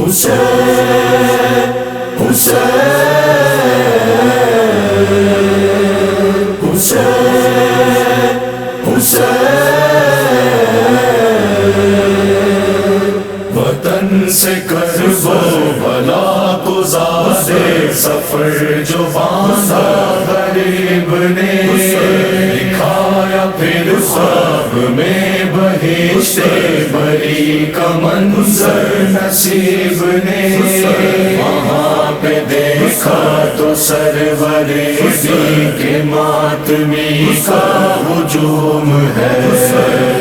حسین حسین حسین حسین وطن سے کرب و بلا کو زادے سفر جو باندھا غریب نے دکھایا پھر خواب میں بہشت بری کا منظر نصیب نے وہاں پہ دیکھا تو سرور دی کے ماتمی کا ہجوم ہے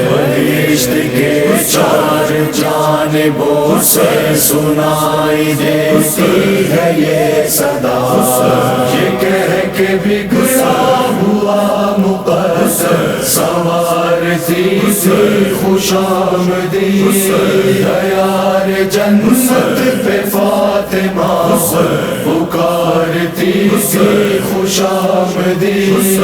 بہشت کے چار جانبوں سے سنائی دیتی ہے یہ صدا یہ کہہ کے بھی گیا ہوا مقدس سوارتی سی خوش آمدید دیار جنت پہ فاطمہ پکارتی سی خوش آمدید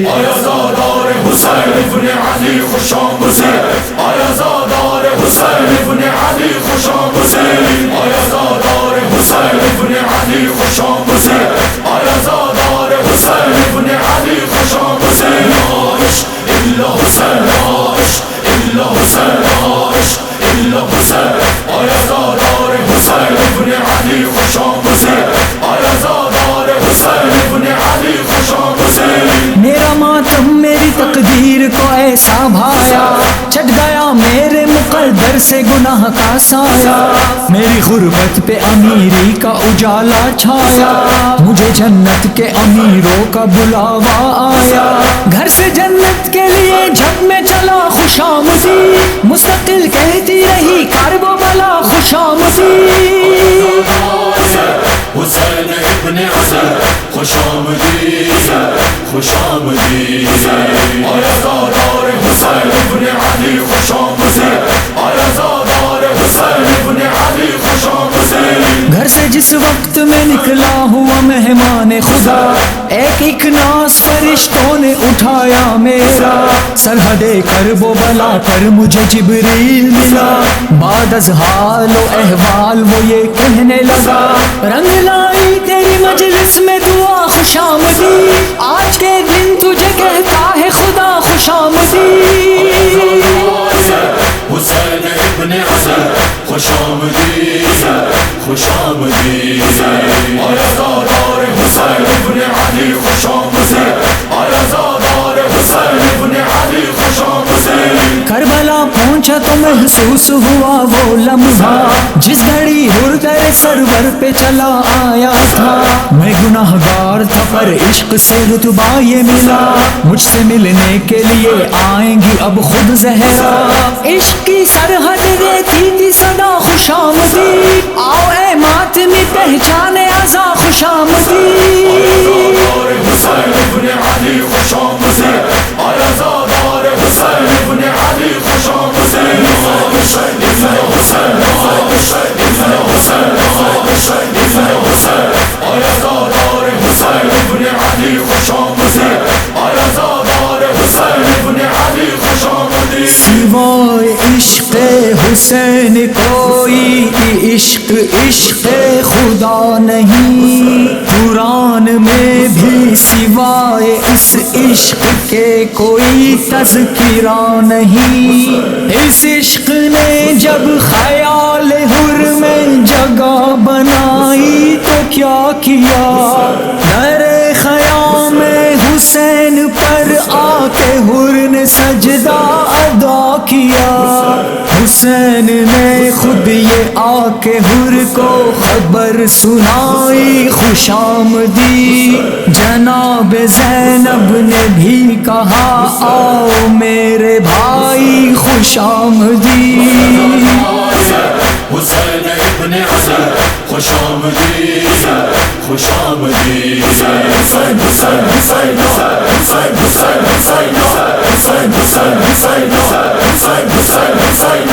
آیا زادار حسین ابن علی خوش آمدید آیا زادار حسین ابن علی خوش آمدید آیا زادار حسین ابن علی خوش آمدید آیا زادار حسین ابن علی خوش آمدید عائش الا حسین عائش الا حسین عائش الا حسین آیا زادار حسین ابن علی خوش آمدید آیا زادار حسین ابن علی خوش آمدید میرا ماتم میری تقدیر کو ایسا بھایا چھٹ گیا میرے مقدر سے گناہ کا سایہ میری غربت پہ امیری کا اجالا چھایا مجھے جنت کے امیروں کا بلاوا آیا گھر سے جنت کے لیے جھٹ میں چلا خوش آمدید مستقل کہتی رہی کرب و بلا خوش آمدید حسین ابن علی خوش آمدید خوش آمدید آیا زادار حسین ابن علی خوش آمدید آیا زادار حسین ابن علی خوش آمدید گھر سے جس وقت میں نکلا ہوا مہمان خدا ایک ایک ناز فرشتوں نے اٹھایا میرا سرحد کرب و بلا پر مجھے جبریل ملا بعد از حال و احوال وہ یہ کہنے لگا رنگ لائی تیری مجلس میں دعا خوش آمدید آج کے دن تجھے کہتا ہے خدا خوش آمدید حسین ابن علی خوش آمدید خوش آمدید آیا زادار حسین ابن علی خوش آمدید آیا زادار حسین ابن علی خوش آمدید کربلا پہنچا تو محسوس ہوا وہ لمحہ جس گھڑی در سرور پہ چلا آیا تھا میں گناہ گار تھا پر عشق سے رتبہ یہ ملا مجھ سے ملنے کے لیے آئیں گی اب خود زہرا عشق کی سرحد دیتی تھی صدا خوش آمدید آؤ اے ماتمی پہچانے عزا خوش آمدید حسین ابن علی خوش آمدید آیا زادار حسین ابن علی خوش آمدید حسین ابن حسین حسین ابن حسین حسین ابن حسین آیا زادار حسین ابن علی خوش آمدید آیا زادار حسین ابن علی خوش آمدید سوائے عشق حسین کوئی عشق عشق خدا نہیں قرآن میں بھی سوائے اس عشق کے کوئی تذکرہ نہیں اس عشق نے جب خیال حر میں جگہ بنائی تو کیا کیا در خیام حسین پر آ کے حر نے سجدہ ادا کیا حسین نے خود یہ آ کے حر کو خبر سنائی خوش آمدید جناب زینب نے بھی کہا آؤ میرے بھائی خوش آمدید حسین ابن علی خوش آمدید خوش آمدید حسین حسین حسین حسین حسین حسین حسین حسین حسین حسین حسین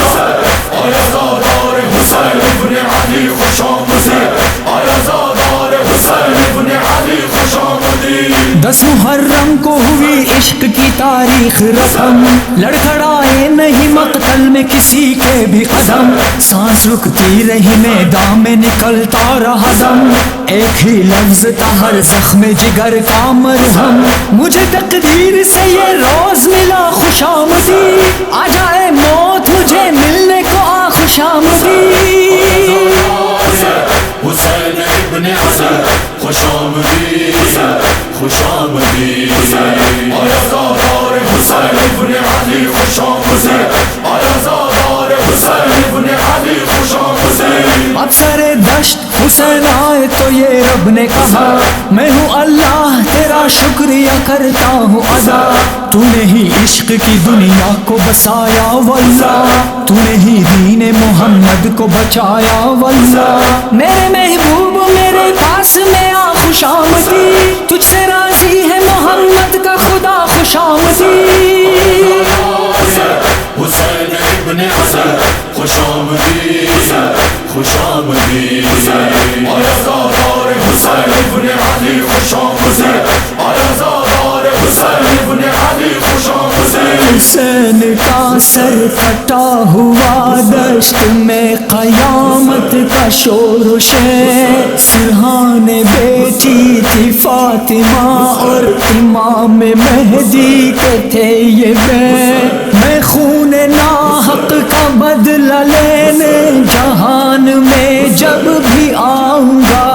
آیا زادار حسین ابن علی خوش آمدید آیا زادار حسین ابن علی خوش آمدید 10 محرم کو ہوئی عشق کی تاریخ رقم، لڑکھڑائے نہیں مقتل میں کسی کے بھی قدم، سانس رکتی رہی میدان میں نکلتا رہا دم، ایک ہی لفظ تھا ہر زخم جگر کا مرہم، مجھے تقدیر سے یہ روز ملا خوشامدی، آ جائے موت مجھے ملنے کو آ خوشامدی۔ حسین ابن علی خوشامدی خوشامدی، آیا زادار حسین ابن علی خوشامدی، آیا زادار حسین ابن علی خوشامدی۔ اب سر دشت حسین آئے تو یہ رب نے کہا، میں ہوں اللہ تیرا شکریہ کرتا ہوں ادا، تو نے ہی عشق کی دنیا کو بسایا واللہ، تو نے ہی دین محمد کو بچایا واللہ، میرے محبوب میرے پاس میں آ خوشامدی، تجھ سے راضی ہے محمد کا خدا خوشامدی۔ حسین ابن علی خوشامدی خوشامدی، آیا زادار حسین ابن علی خوشامدی، آیا زادار حسین ابن علی خوشامدی۔ حسین کا سر کٹا ہوا دشت میں قیامت کا شور و شور، سرحان بیٹی تھی فاطمہ اور امام مہدی کے تھے یہ بین، میں خون ناحق کا بدلہ لینے جہان میں جب بھی آؤں گا،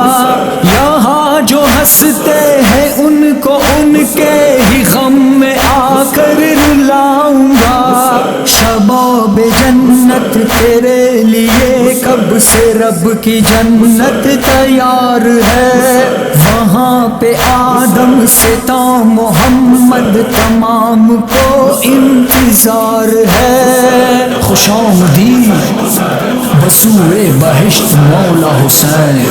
یہاں جو ہنستے ہیں ان کو ان کے ہی غم میں آ کر رلاؤں گا، شباب جنت تیرے لیے کب سے رب کی جنت تیار ہے، وہاں پہ آدم سے تا محمد تمام کو انتظار ہے۔ خوشامدی بسوئے بہشت مولا حسین،